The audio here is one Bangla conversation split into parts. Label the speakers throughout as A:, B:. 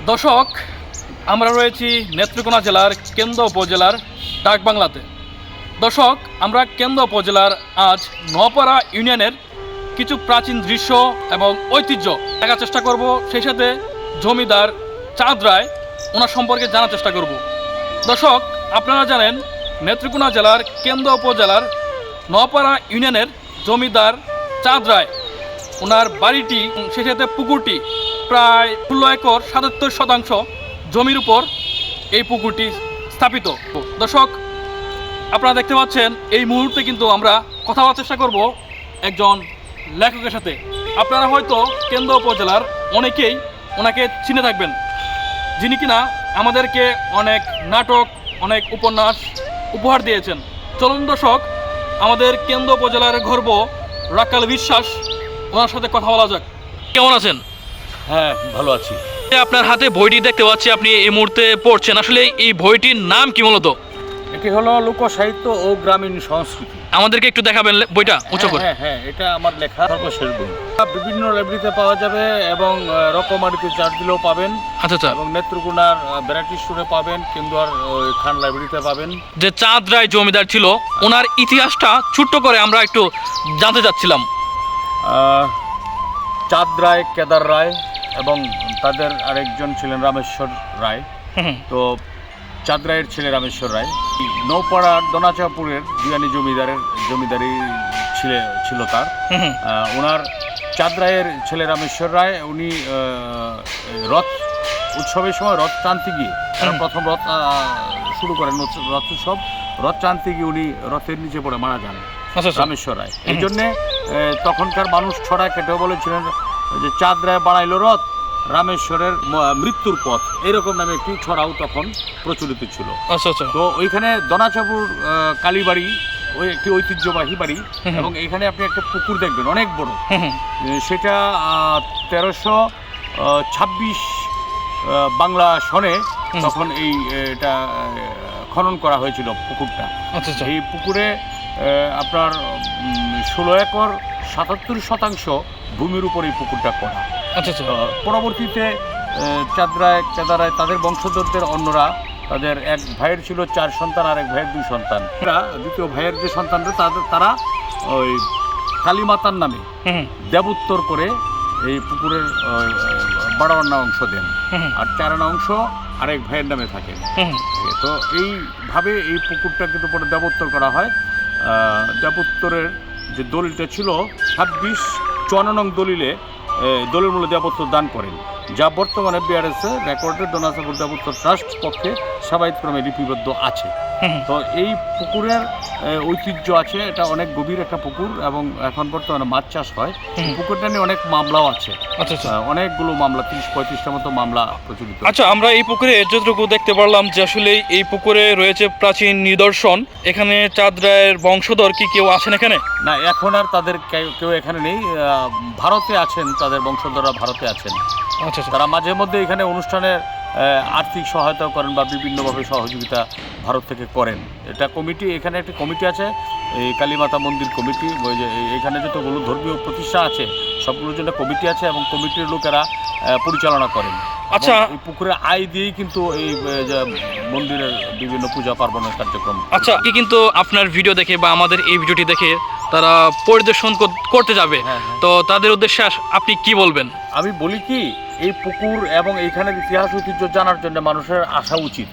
A: দর্শক, আমরা রয়েছি নেত্রকোনা জেলার কেন্দ্র উপজেলার ডাকবাংলাতে। দর্শক, আমরা কেন্দ্র উপজেলার আজ নপাড়া ইউনিয়নের কিছু প্রাচীন দৃশ্য এবং ঐতিহ্য দেখার চেষ্টা করব। সেই সাথে জমিদার চাঁদ রায় ওনার সম্পর্কে জানার চেষ্টা করব। দর্শক, আপনারা জানেন নেত্রকোনা জেলার কেন্দ্র উপজেলার নপাড়া ইউনিয়নের জমিদার চাঁদ রায় ওনার বাড়িটি, সেই সাথে পুকুরটি প্রায় 16 একর 77% জমির উপর এই পুকুরটি স্থাপিত। দর্শক, আপনারা দেখতে পাচ্ছেন এই মুহূর্তে কিন্তু আমরা কথা বলার চেষ্টা করব একজন লেখকের সাথে। আপনারা হয়তো কেন্দ্র উপজেলার অনেকেই ওনাকে চিনে থাকবেন, যিনি কিনা আমাদেরকে অনেক নাটক, অনেক উপন্যাস উপহার দিয়েছেন। চলুন দর্শক, আমাদের কেন্দ্র উপজেলার গর্ব রাকাল বিশ্বাস, ওনার সাথে কথা বলা যাক। কেমন আছেন?
B: হ্যাঁ, ভালো আছি।
A: আপনার হাতে বইটি দেখতে পাচ্ছি, আপনি এই মুহূর্তে পড়ছেন। আসলে এই বইটির নাম কি মূলত?
B: এটি হলো লোক সাহিত্য ও গ্রামীণ সংস্কৃতি।
A: আমাদেরকে একটু দেখাবেন বইটা উঁচু করে।
B: হ্যাঁ, এটা আমার লেখা সর্বশেষ বই। বিভিন্ন লাইব্রেরিতে পাওয়া যাবে এবং রকমারিতে চার্জ দিলেও পাবেন।
A: আচ্ছা।
B: এবং নেত্রকোনার ভ্যারাইটি স্টোরে পাবেন, কেন্দুয়ার খান লাইব্রেরিতে পাবেন।
A: যে চাঁদ রায় জমিদার ছিল, ওনার ইতিহাসটা ছোট্ট করে আমরা একটু জানতে চাচ্ছিলাম।
B: চাঁদ রায়, কেদার রায় এবং তাদের আরেকজন ছিলেন রামেশ্বর রায়। তো চাঁদ রায়ের ছেলে রামেশ্বর রায় নৌপাড়ার দনাচাপুরের জিয়ানি জমিদারি ছিল তার। ওনার চাঁদ রায়ের ছেলে রামেশ্বর রায়, উনি রথ উৎসবের সময় রথ টানতে গিয়ে প্রথম রথ শুরু করেন, রথ উৎসব। রথ টানতে গিয়ে উনি রথের নিচে পড়ে মারা যান রামেশ্বর রায়। এই জন্যে তখনকার মানুষ ছড়া কেটেও বলেছিলেন যে চাঁদ রায় বানাইলো রথ, রামেশ্বরের মৃত্যুর পথ, এরকম নামে একটি ছড়াও তখন প্রচলিত ছিল। তো ওইখানে দনাচাপুর কালীবাড়ি ওই একটি ঐতিহ্যবাহী বাড়ি, এবং এখানে আপনি একটা পুকুর দেখবেন অনেক বড়। সেটা 1326 বাংলা সনে তখন এটা খনন করা হয়েছিল পুকুরটা। এই পুকুরে আপনার 16 একর 77% ভূমির উপর এই পুকুরটা করা। পরবর্তীতে চাঁদ রায়, কেদার রায়, তাদের বংশধরদের অন্যরা, তাদের এক ভাইয়ের ছিল 4 সন্তান আর এক ভাইয়ের 2 সন্তান। দ্বিতীয় ভাইয়ের যে সন্তানরা তারা ওই কালীমাতার নামে দেবোত্তর করে এই পুকুরের 12 আনা অংশ দেন, আর 4 আনা অংশ আরেক ভাইয়ের নামে থাকে। তো এইভাবে এই পুকুরটা কিন্তু পরে দেবোত্তর করা হয়। দেবোত্তরের যে দলিলটা ছিল 2654 নং দলিল মূল্যে দেবোত্তর দান করেন, যা বর্তমানে বিআরএসে রেকর্ডেড দনাচাপুর দেবোত্তর ট্রাস্ট পক্ষে সেবায়তক্রমে লিপিবদ্ধ আছে। তো এই পুকুরের ঐতিহ্য আছে, এটা অনেক গভীর একটা পুকুর এবং এখন বর্তমানে মাছ চাষ হয়। পুকুরটা নিয়ে অনেক মামলাও আছে। অনেকগুলো মামলা, 30-35টার মতো মামলা প্রচলিত।
A: আচ্ছা, আমরা এই পুকুরে যতটুকু দেখতে পারলাম যে আসলে এই পুকুরে রয়েছে প্রাচীন নিদর্শন। এখানে চাঁদ রায়ের বংশধর কি কেউ আছেন এখানে?
B: না, এখন আর তাদের কেউ এখানে নেই। ভারতে আছেন, তাদের বংশধররা ভারতে আছেন। তারা মাঝে মধ্যে এখানে অনুষ্ঠানের আর্থিক সহায়তা করেন বা বিভিন্নভাবে সহযোগিতা ভারত থেকে করেন। এটা কমিটি, এখানে একটি কমিটি আছে, এই কালীমাতা মন্দির কমিটি। ওই যে এখানে যতগুলো ধর্মীয় প্রতিষ্ঠান আছে সবগুলোর জন্য কমিটি আছে এবং কমিটির লোকেরা পরিচালনা করেন।
A: আচ্ছা,
B: এই পুকুরের আয় দিয়েই কিন্তু এই মন্দিরের বিভিন্ন পূজা পার্বণের কার্যক্রম।
A: আচ্ছা, কি কিন্তু আপনার ভিডিও দেখে বা আমাদের এই ভিডিওটি দেখে তারা পরিদর্শন করতে যাবে, তো তাদের উদ্দেশ্যে আপনি কি বলবেন?
B: আমি বলি কি, এই পুকুর এবং এইখানের ইতিহাস ঐতিহ্য জানার জন্য মানুষের আসা উচিত।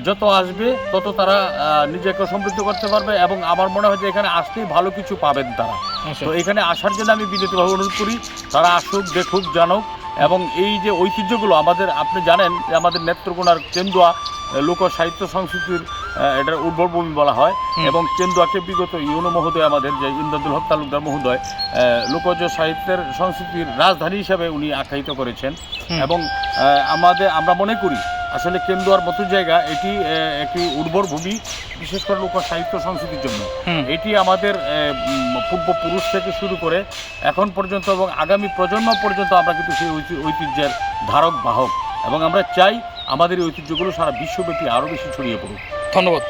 B: যত আসবে তত তারা নিজেকে সমৃদ্ধ করতে পারবে এবং আমার মনে হয় যে এখানে আসলেই ভালো কিছু পাবেন তারা। তো এখানে আসার জন্য আমি বিনীতভাবে অনুরোধ করি, তারা আসুক, দেখুক, জানুক। এবং এই যে ঐতিহ্যগুলো আমাদের, আপনি জানেন যে আমাদের নেত্রকোনার কেন্দুয়া লোক সাহিত্য সংস্কৃতির এটার উর্বর ভূমি বলা হয়, এবং কেন্দুয়াকে বিগত ইউনো মহোদয়, আমাদের যে ইমদাদুল হক তালুকদার মহোদয়, লোকজ সাহিত্যের সংস্কৃতির রাজধানী হিসাবে উনি আখ্যায়িত করেছেন। এবং আমরা মনে করি আসলে কেন্দুয়ার মতো জায়গা এটি একটি উর্বর ভূমি, বিশেষ করে লোক সাহিত্য সংস্কৃতির জন্য। এটি আমাদের পূর্বপুরুষ থেকে শুরু করে এখন পর্যন্ত এবং আগামী প্রজন্ম পর্যন্ত আমরা কিন্তু সেই ঐতিহ্যের ধারক বাহক, এবং আমরা চাই আমাদের এই ঐতিহ্যগুলো সারা বিশ্বব্যাপী আরও বেশি ছড়িয়ে পড়ুক।
A: ধন্যবাদ।